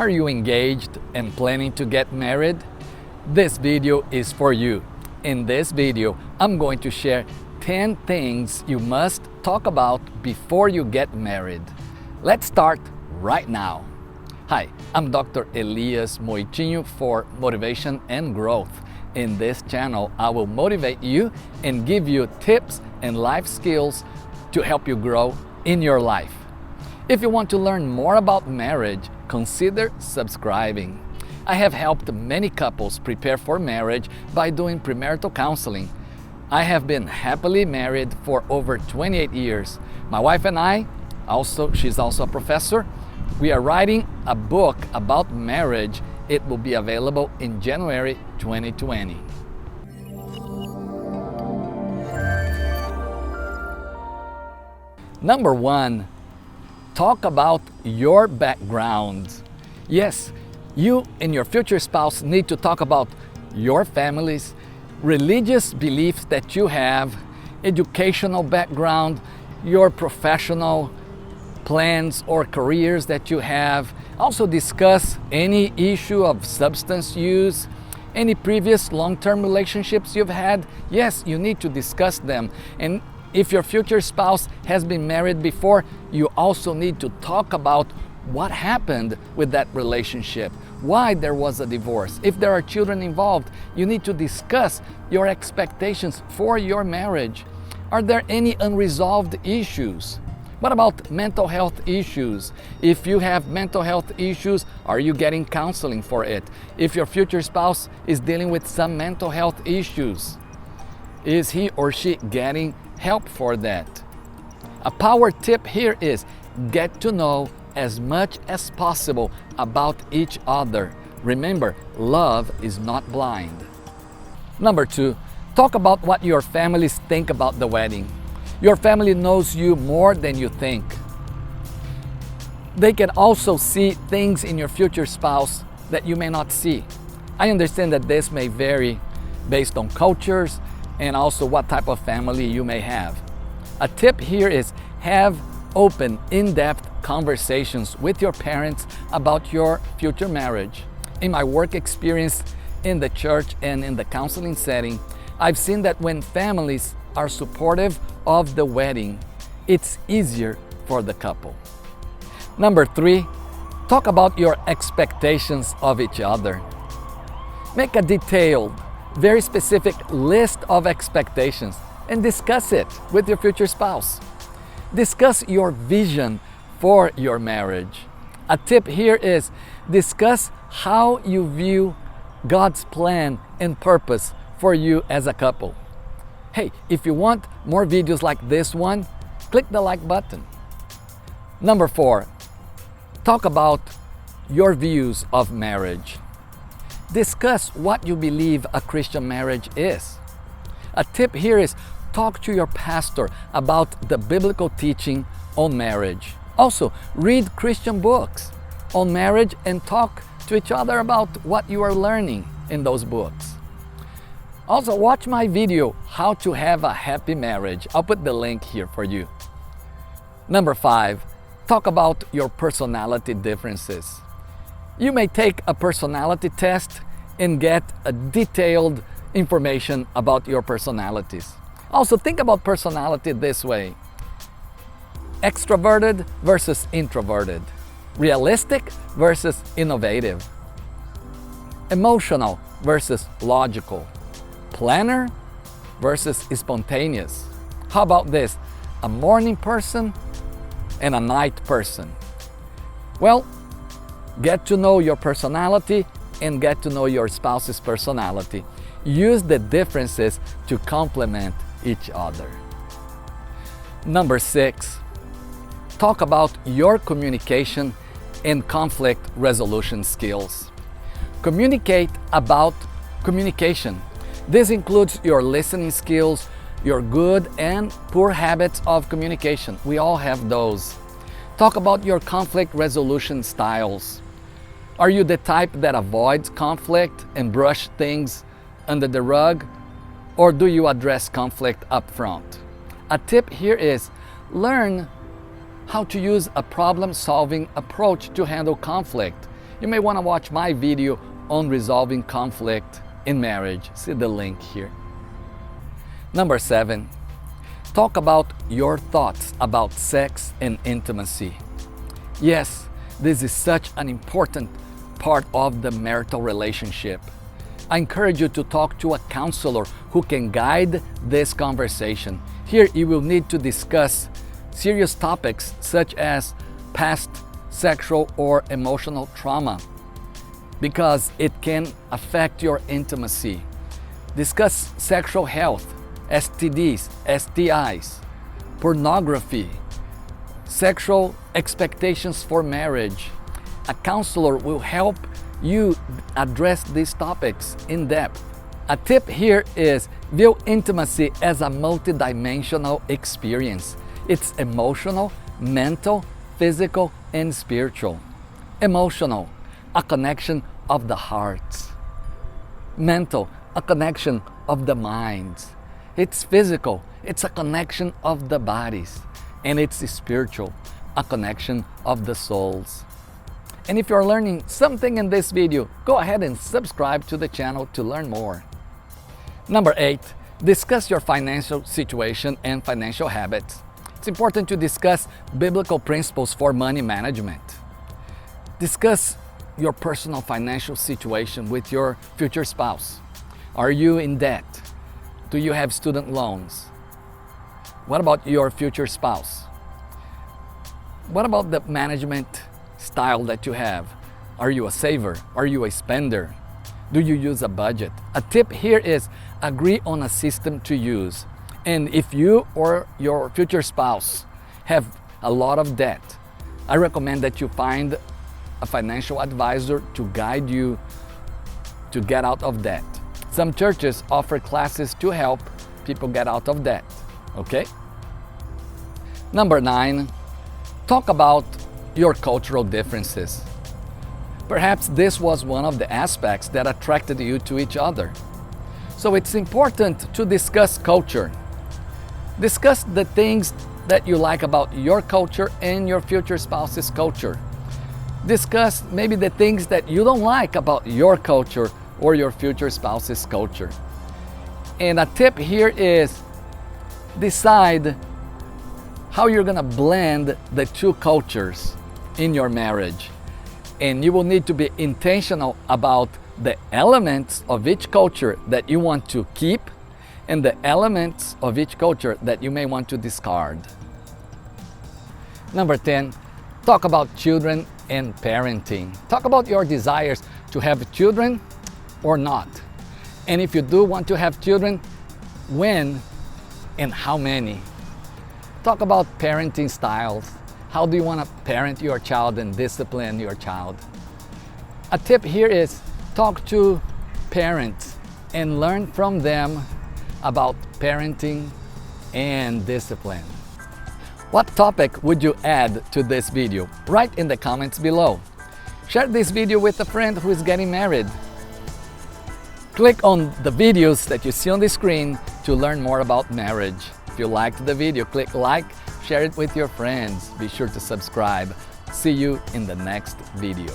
Are you engaged and planning to get married? This video is for you. In this video, I'm going to share 10 things you must talk about before you get married. Let's start right now. Hi, I'm Dr. Elias Moitinho for Motivation and Growth. In this channel, I will motivate you and give you tips and life skills to help you grow in your life. If you want to learn more about marriage, consider subscribing. I have helped many couples prepare for marriage by doing premarital counseling. I have been happily married for over 28 years. My wife and I, she's also a professor, we are writing a book about marriage. It will be available in January 2020. Number 1, talk about your background. Yes, you and your future spouse need to talk about your families, religious beliefs that you have, educational background, your professional plans or careers that you have. Also discuss any issue of substance use, any previous long-term relationships you've had. Yes, you need to discuss them. And if your future spouse has been married before, you also need to talk about what happened with that relationship, why there was a divorce. If there are children involved, you need to discuss your expectations for your marriage. Are there any unresolved issues? What about mental health issues? If you have mental health issues, are you getting counseling for it? If your future spouse is dealing with some mental health issues, is he or she getting help for that? A power tip here is get to know as much as possible about each other. Remember, love is not blind. Number 2, talk about what your families think about the wedding. Your family knows you more than you think. They can also see things in your future spouse that you may not see. I understand that this may vary based on cultures and also what type of family you may have. A tip here is have open, in-depth conversations with your parents about your future marriage. In my work experience in the church and in the counseling setting, I've seen that when families are supportive of the wedding, it's easier for the couple. Number 3, talk about your expectations of each other. Make a detailed, very specific list of expectations and discuss it with your future spouse. Discuss your vision for your marriage. A tip here is discuss how you view God's plan and purpose for you as a couple. Hey, if you want more videos like this one, click the like button. Number 4, talk about your views of marriage. Discuss what you believe a Christian marriage is. A tip here is talk to your pastor about the biblical teaching on marriage. Also, read Christian books on marriage and talk to each other about what you are learning in those books. Also, watch my video, How to Have a Happy Marriage. I'll put the link here for you. Number 5, talk about your personality differences. You may take a personality test and get a detailed information about your personalities. Also, think about personality this way: extroverted versus introverted, realistic versus innovative, emotional versus logical, planner versus spontaneous. How about this? A morning person and a night person. Well, get to know your personality and get to know your spouse's personality. Use the differences to complement each other. Number 6, talk about your communication and conflict resolution skills. Communicate about communication. This includes your listening skills, your good and poor habits of communication. We all have those. Talk about your conflict resolution styles. Are you the type that avoids conflict and brush things under the rug? Or do you address conflict up front? A tip here is learn how to use a problem-solving approach to handle conflict. you may want to watch my video on resolving conflict in marriage. See the link here. Number 7, talk about your thoughts about sex and intimacy. Yes, this is such an important part of the marital relationship. I encourage you to talk to a counselor who can guide this conversation. Here you will need to discuss serious topics such as past sexual or emotional trauma, because it can affect your intimacy. Discuss sexual health, STDs, STIs, pornography, sexual expectations for marriage. A counselor will help you address these topics in depth. A tip here is view intimacy as a multidimensional experience. It's emotional, mental, physical, and spiritual. Emotional, a connection of the hearts. Mental, a connection of the minds. It's physical, it's a connection of the bodies. And it's spiritual, a connection of the souls. And if you're learning something in this video, go ahead and subscribe to the channel to learn more. Number 8, discuss your financial situation and financial habits. It's important to discuss biblical principles for money management. Discuss your personal financial situation with your future spouse. Are you in debt? Do you have student loans? What about your future spouse? What about the management style that you have? Are you a saver? Are you a spender? Do you use a budget? A tip here is agree on a system to use. And if you or your future spouse have a lot of debt, I recommend that you find a financial advisor to guide you to get out of debt. Some churches offer classes to help people get out of debt. Okay? Number 9, talk about your cultural differences. Perhaps this was one of the aspects that attracted you to each other. So it's important to discuss culture. Discuss the things that you like about your culture and your future spouse's culture. Discuss maybe the things that you don't like about your culture or your future spouse's culture. And a tip here is decide how you're gonna blend the two cultures in your marriage. And you will need to be intentional about the elements of each culture that you want to keep and the elements of each culture that you may want to discard. Number 10, talk about children and parenting. Talk about your desires to have children or not. And if you do want to have children, when and how many. Talk about parenting styles. How do you want to parent your child and discipline your child? A tip here is talk to parents and learn from them about parenting and discipline. What topic would you add to this video? Write in the comments below. Share this video with a friend who is getting married. Click on the videos that you see on the screen to learn more about marriage. If you liked the video, click like, share it with your friends. Be sure to subscribe. See you in the next video.